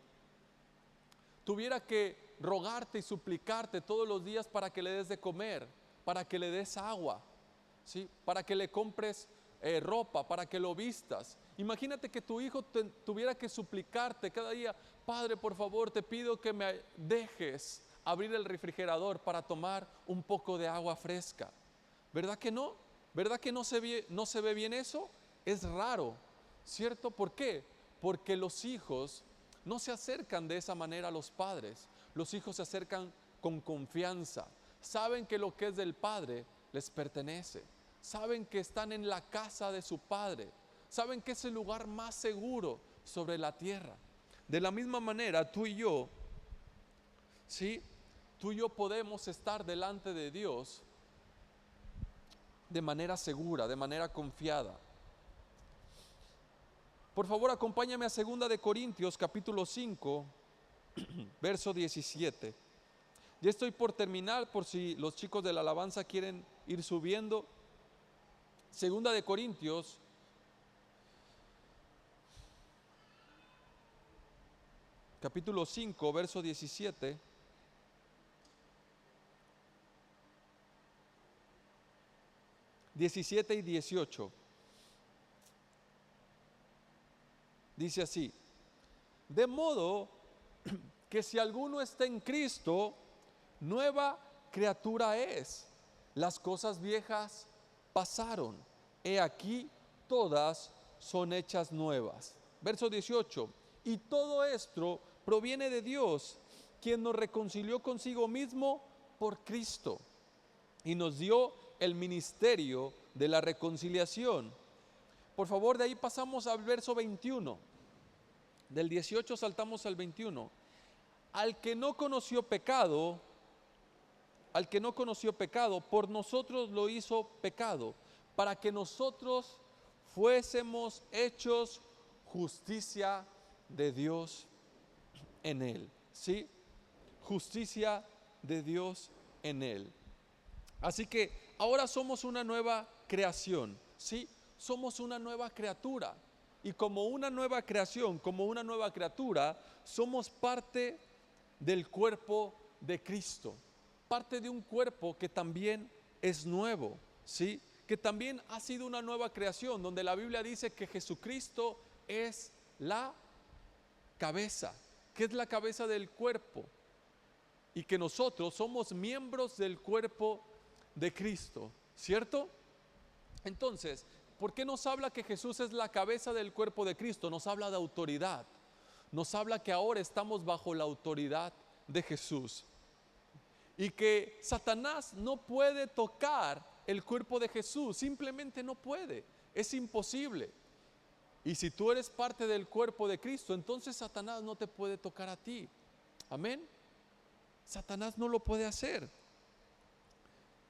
tuviera que rogarte y suplicarte todos los días para que le des de comer, para que le des agua, ¿sí? Para que le compres ropa, para que lo vistas. Imagínate que tu hijo tuviera que suplicarte cada día: Padre, por favor, te pido que me dejes abrir el refrigerador para tomar un poco de agua fresca. ¿Verdad que no? ¿Verdad que no se ve bien eso? Es raro, ¿cierto? ¿Por qué? Porque los hijos no se acercan de esa manera a los padres. Los hijos se acercan con confianza. Saben que lo que es del padre les pertenece. Saben que están en la casa de su padre. Saben que es el lugar más seguro sobre la tierra. De la misma manera, tú y yo, ¿sí? Tú y yo podemos estar delante de Dios de manera segura, de manera confiada. Por favor, acompáñame a 2 de Corintios capítulo 5, verso 17. Ya estoy por terminar, por si los chicos de la alabanza quieren ir subiendo. 2 de Corintios capítulo 5, verso 17. ...17 y 18... dice así: de modo que si alguno está en Cristo, nueva criatura es. Las cosas viejas pasaron, he aquí todas son hechas nuevas. Verso 18: y todo esto proviene de Dios, quien nos reconcilió consigo mismo por Cristo y nos dio el ministerio de la reconciliación. Por favor, de ahí pasamos al verso 21. Del 18 saltamos al 21. Al que no conoció pecado, por nosotros lo hizo pecado, para que nosotros fuésemos hechos justicia de Dios en él. ¿Sí? Justicia de Dios en él. Así que ahora somos una nueva creación, ¿sí? Somos una nueva criatura. Y como una nueva creación, como una nueva criatura, somos parte del cuerpo de Cristo. Parte de un cuerpo que también es nuevo, ¿sí? Que también ha sido una nueva creación, donde la Biblia dice que Jesucristo es la cabeza, que es la cabeza del cuerpo. Y que nosotros somos miembros del cuerpo de Cristo, ¿cierto? Entonces, ¿por qué nos habla que Jesús es la cabeza del cuerpo de Cristo? Nos habla de autoridad. Nos habla que ahora estamos bajo la autoridad de Jesús. Y que Satanás no puede tocar el cuerpo de Jesús. Simplemente no puede. Es imposible. Y si tú eres parte del cuerpo de Cristo, entonces Satanás no te puede tocar a ti. Amén. Satanás no lo puede hacer.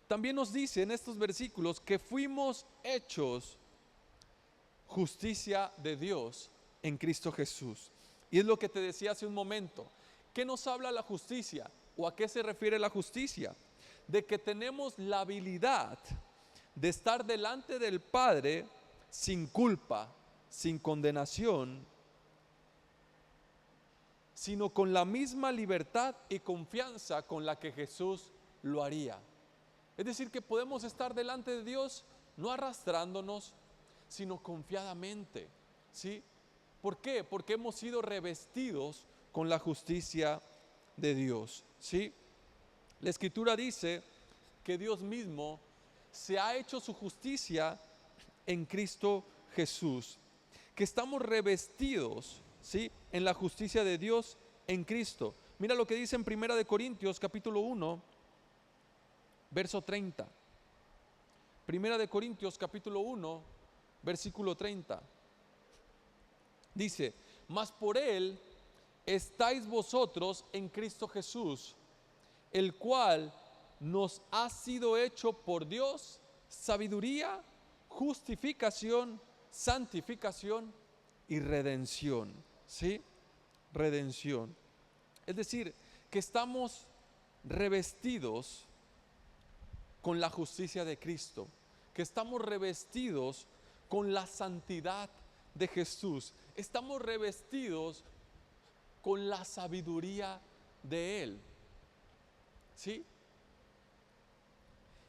También nos dice en estos versículos que fuimos hechos justicia de Dios en Cristo Jesús. Y es lo que te decía hace un momento. ¿Qué nos habla la justicia? ¿O a qué se refiere la justicia? De que tenemos la habilidad de estar delante del Padre sin culpa, sin condenación, sino con la misma libertad y confianza con la que Jesús lo haría. Es decir, que podemos estar delante de Dios no arrastrándonos, sino confiadamente, ¿sí? ¿Por qué? Porque hemos sido revestidos con la justicia de Dios, ¿sí? La Escritura dice que Dios mismo se ha hecho su justicia en Cristo Jesús, que estamos revestidos, ¿sí?, en la justicia de Dios en Cristo. Mira lo que dice en 1 Corintios capítulo 1, verso 30. 1 Corintios capítulo 1, versículo 30. Dice: mas por Él estáis vosotros en Cristo Jesús, el cual nos ha sido hecho por Dios sabiduría, justificación, santificación y redención. ¿Sí? Redención. Es decir, que estamos revestidos con la justicia de Cristo, que estamos revestidos con la santidad de Jesús, estamos revestidos con la sabiduría de Él. ¿Sí?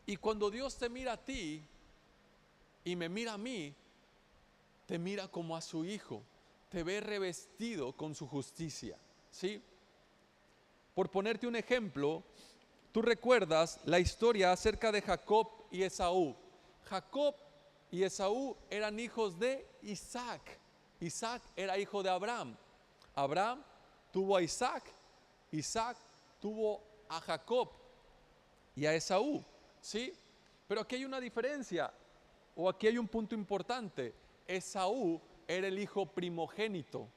Y cuando Dios te mira a ti y me mira a mí, te mira como a su hijo, te ve revestido con su justicia. ¿Sí? Por ponerte un ejemplo, tú recuerdas la historia acerca de Jacob y Esaú. Jacob y Esaú eran hijos de Isaac. Isaac era hijo de Abraham. Abraham tuvo a Isaac. Isaac tuvo a Jacob y a Esaú. ¿Sí? Pero aquí hay una diferencia, o aquí hay un punto importante. Esaú era el hijo primogénito.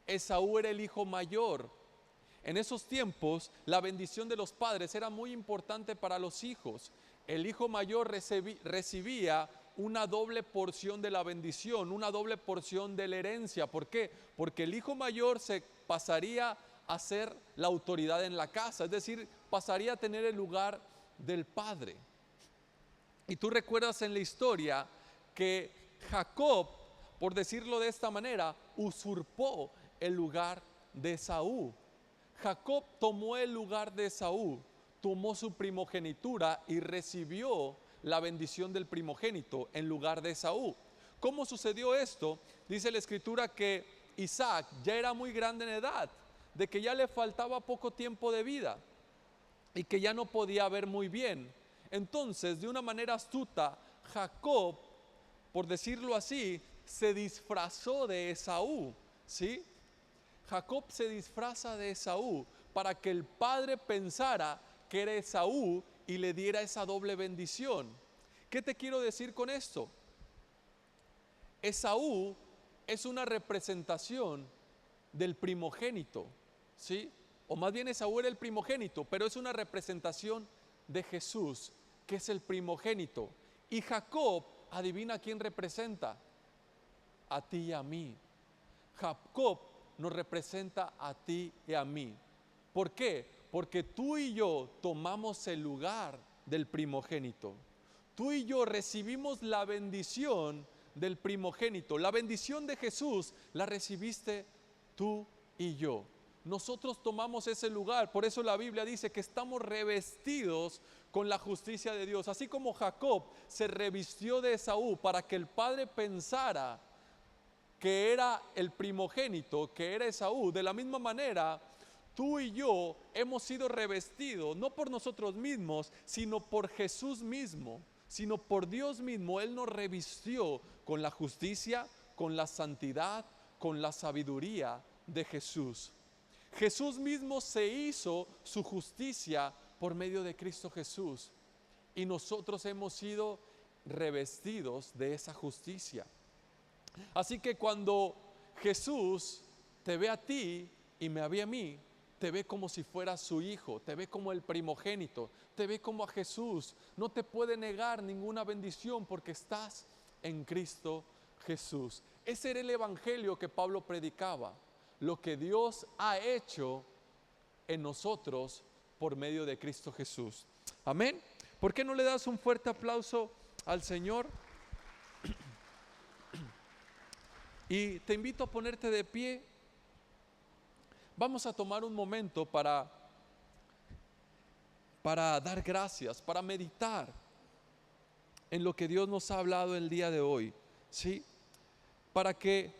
Esaú era el hijo mayor. En esos tiempos, la bendición de los padres era muy importante para los hijos. El hijo mayor recibía una doble porción de la bendición, una doble porción de la herencia. ¿Por qué? Porque el hijo mayor se pasaría a ser la autoridad en la casa, es decir, pasaría a tener el lugar del padre. Y tú recuerdas en la historia que Jacob, por decirlo de esta manera, usurpó el lugar de Esaú. Jacob tomó el lugar de Esaú, tomó su primogenitura y recibió la bendición del primogénito en lugar de Esaú. ¿Cómo sucedió esto? Dice la Escritura que Isaac ya era muy grande en edad, de que ya le faltaba poco tiempo de vida y que ya no podía ver muy bien. Entonces, de una manera astuta, Jacob, por decirlo así, se disfrazó de Esaú, ¿sí? Jacob se disfraza de Esaú para que el padre pensara que era Esaú y le diera esa doble bendición. ¿Qué te quiero decir con esto? Esaú es una representación del primogénito, ¿sí? O más bien Esaú era el primogénito, pero es una representación de Jesús, que es el primogénito. Y Jacob, adivina quién representa: a ti y a mí. Jacob nos representa a ti y a mí. ¿Por qué? Porque tú y yo tomamos el lugar del primogénito. Tú y yo recibimos la bendición del primogénito. La bendición de Jesús la recibiste tú y yo. Nosotros tomamos ese lugar. Por eso la Biblia dice que estamos revestidos con la justicia de Dios. Así como Jacob se revistió de Esaú para que el padre pensara que era el primogénito, que era Esaú, de la misma manera tú y yo hemos sido revestidos, no por nosotros mismos, sino por Jesús mismo, sino por Dios mismo. Él nos revistió con la justicia, con la santidad, con la sabiduría de Jesús. Jesús mismo se hizo su justicia por medio de Cristo Jesús, y nosotros hemos sido revestidos de esa justicia. Así que cuando Jesús te ve a ti y me ve a mí, te ve como si fuera su hijo, te ve como el primogénito, te ve como a Jesús. No te puede negar ninguna bendición porque estás en Cristo Jesús. Ese era el evangelio que Pablo predicaba, lo que Dios ha hecho en nosotros por medio de Cristo Jesús. Amén. ¿Por qué no le das un fuerte aplauso al Señor? Y te invito a ponerte de pie. Vamos a tomar un momento para dar gracias, para meditar en lo que Dios nos ha hablado el día de hoy, ¿sí? Para que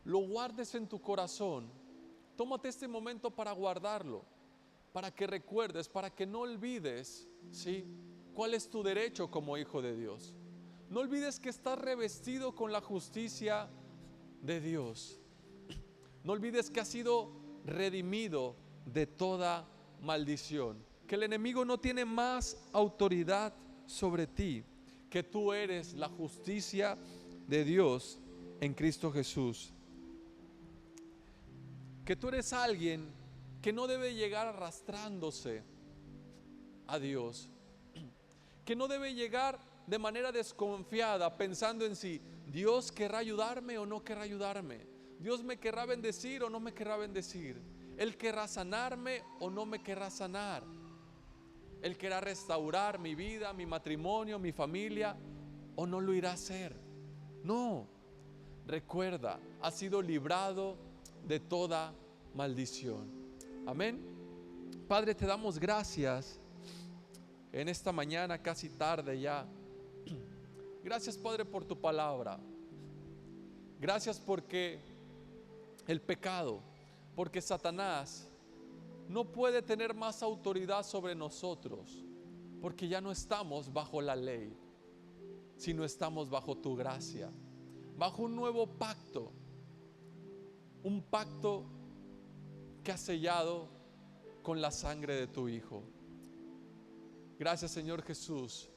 lo guardes en tu corazón. Tómate este momento para guardarlo, para que recuerdes, para que no olvides, ¿sí?, cuál es tu derecho como hijo de Dios. No olvides que estás revestido con la justicia de Dios. No olvides que has sido redimido de toda maldición, que el enemigo no tiene más autoridad sobre ti, que tú eres la justicia de Dios en Cristo Jesús, que tú eres alguien que no debe llegar arrastrándose a Dios, que no debe llegar de manera desconfiada pensando en si Dios querrá ayudarme o no querrá ayudarme, Dios me querrá bendecir o no me querrá bendecir, Él querrá sanarme o no me querrá sanar, Él querrá restaurar mi vida, mi matrimonio, mi familia o no lo irá a hacer. No, recuerda, has sido librado de toda maldición. Amén. Padre, te damos gracias en esta mañana, casi tarde ya. Gracias, Padre, por tu palabra. Gracias porque el pecado, porque Satanás no puede tener más autoridad sobre nosotros, porque ya no estamos bajo la ley, sino estamos bajo tu gracia, bajo un nuevo pacto, un pacto que has sellado con la sangre de tu Hijo. Gracias, Señor Jesús,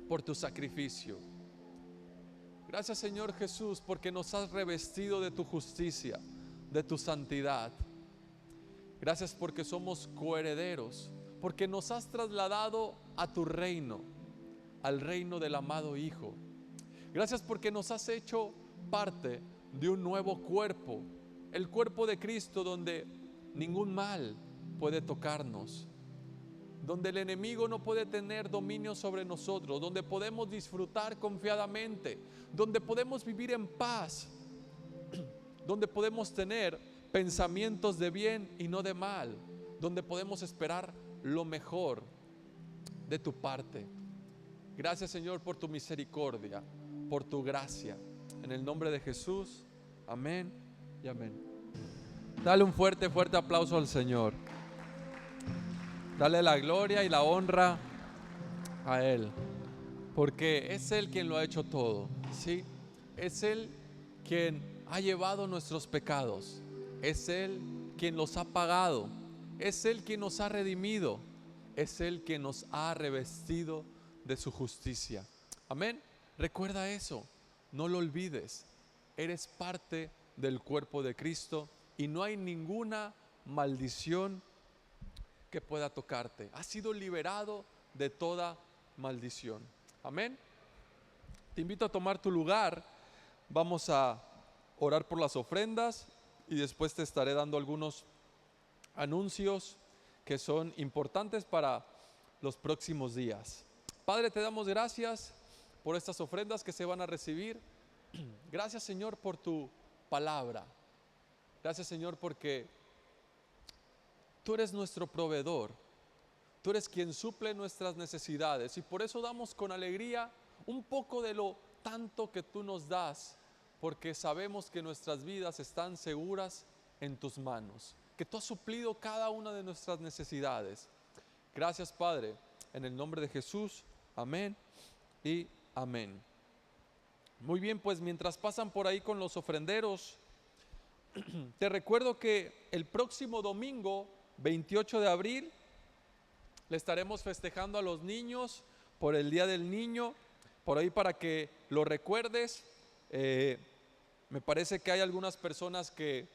por tu sacrificio. Gracias, Señor Jesús, porque nos has revestido de tu justicia, de tu santidad. Gracias porque somos coherederos, porque nos has trasladado a tu reino, al reino del amado Hijo. Gracias porque nos has hecho parte de un nuevo cuerpo, el cuerpo de Cristo, donde ningún mal puede tocarnos, donde el enemigo no puede tener dominio sobre nosotros, donde podemos disfrutar confiadamente, donde podemos vivir en paz, donde podemos tener pensamientos de bien y no de mal, donde podemos esperar lo mejor de tu parte. Gracias, Señor, por tu misericordia, por tu gracia. En el nombre de Jesús, amén y amén. Dale un fuerte aplauso al Señor. Dale la gloria y la honra a Él, porque es Él quien lo ha hecho todo, ¿sí? Es Él quien ha llevado nuestros pecados, es Él quien los ha pagado, es Él quien nos ha redimido, es Él quien nos ha revestido de su justicia. Amén. Recuerda eso, no lo olvides. Eres parte del cuerpo de Cristo y no hay ninguna maldición que pueda tocarte. Has sido liberado de toda maldición. Amén. Te invito a tomar tu lugar. Vamos a orar por las ofrendas y después te estaré dando algunos anuncios que son importantes para los próximos días. Padre, te damos gracias por estas ofrendas que se van a recibir. Gracias, Señor, por tu palabra. Gracias, Señor, porque tú eres nuestro proveedor. Tú eres quien suple nuestras necesidades y por eso damos con alegría un poco de lo tanto que tú nos das, porque sabemos que nuestras vidas están seguras en tus manos, que tú has suplido cada una de nuestras necesidades. Gracias, Padre, en el nombre de Jesús. Amén y amén. Muy bien, pues mientras pasan por ahí con los ofrenderos, te recuerdo que el próximo domingo 28 de abril le estaremos festejando a los niños por el Día del Niño, por ahí para que lo recuerdes. Eh, Me parece que hay algunas personas que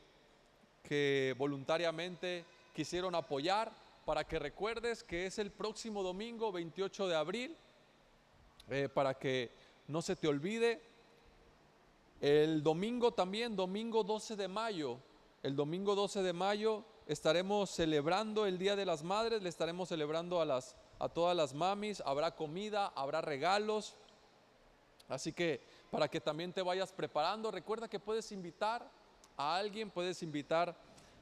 voluntariamente quisieron apoyar, para que recuerdes que es el próximo domingo 28 de abril, para que no se te olvide. El domingo también, domingo 12 de mayo, el domingo 12 de mayo estaremos celebrando el Día de las Madres, le estaremos celebrando a todas las mamis, habrá comida, habrá regalos, así que para que también te vayas preparando, recuerda que puedes invitar a alguien, puedes invitar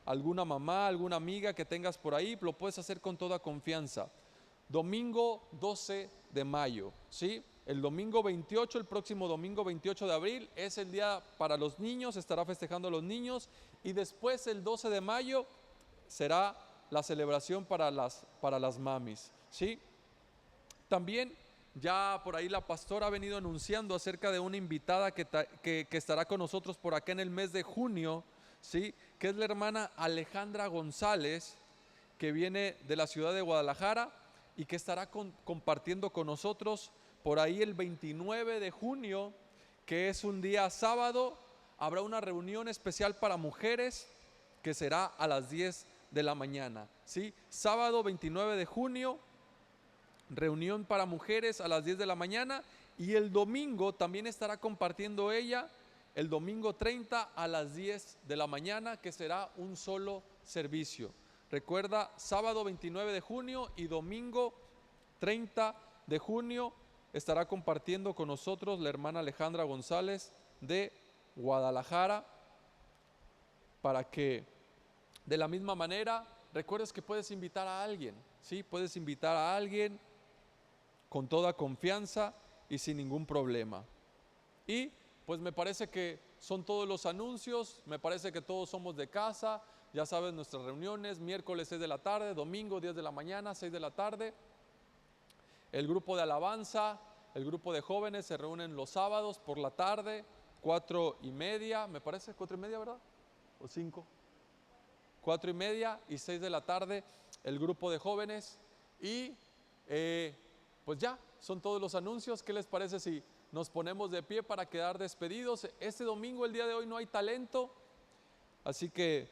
a alguna mamá, alguna amiga que tengas por ahí, lo puedes hacer con toda confianza. Domingo 12 de mayo, ¿sí? El domingo 28, el próximo domingo 28 de abril, es el día para los niños, estará festejando a los niños, y después el 12 de mayo será la celebración para las mamis, ¿sí? También ya por ahí la pastora ha venido anunciando acerca de una invitada que estará con nosotros por acá en el mes de junio, ¿sí? Que es la hermana Alejandra González, que viene de la ciudad de Guadalajara y que estará compartiendo con nosotros por ahí el 29 de junio, que es un día sábado. Habrá una reunión especial para mujeres que será a las 10 de la mañana, ¿sí? Sábado 29 de junio, reunión para mujeres a las 10 de la mañana, y el domingo también estará compartiendo ella, el domingo 30 a las 10 de la mañana, que será un solo servicio. Recuerda, sábado 29 de junio y domingo 30 de junio estará compartiendo con nosotros la hermana Alejandra González de Guadalajara, para que de la misma manera recuerdes que puedes invitar a alguien, ¿sí? Puedes invitar a alguien con toda confianza y sin ningún problema. Y pues me parece que son todos los anuncios, me parece que todos somos de casa, ya sabes, nuestras reuniones, miércoles 6 de la tarde, domingo 10 de la mañana, 6 de la tarde. El grupo de alabanza, el grupo de jóvenes se reúnen los sábados por la tarde, 4:30, me parece, 4:30, ¿verdad? ¿O 5? 4:30 y 6 de la tarde, el grupo de jóvenes. Y pues ya, son todos los anuncios. ¿Qué les parece si nos ponemos de pie para quedar despedidos? Este domingo, el día de hoy, no hay talento, así que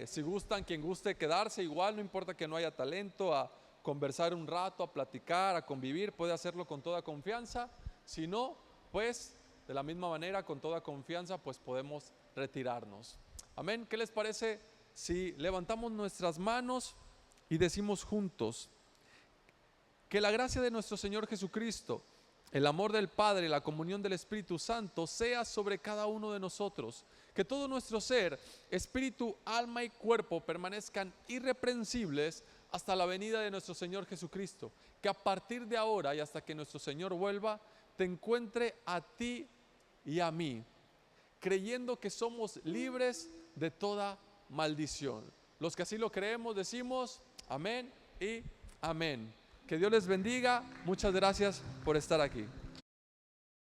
si gustan, quien guste quedarse, igual no importa que no haya talento, a conversar un rato, a platicar, a convivir, puede hacerlo con toda confianza. Si no, pues de la misma manera, con toda confianza, pues podemos retirarnos. Amén. ¿Qué les parece si levantamos nuestras manos y decimos juntos: que la gracia de nuestro Señor Jesucristo, el amor del Padre y la comunión del Espíritu Santo sea sobre cada uno de nosotros? Que todo nuestro ser, espíritu, alma y cuerpo permanezcan irreprensibles hasta la venida de nuestro Señor Jesucristo. Que a partir de ahora y hasta que nuestro Señor vuelva, te encuentre a ti y a mí, creyendo que somos libres de toda maldición. Los que así lo creemos decimos amén y amén. Que Dios les bendiga. Muchas gracias por estar aquí.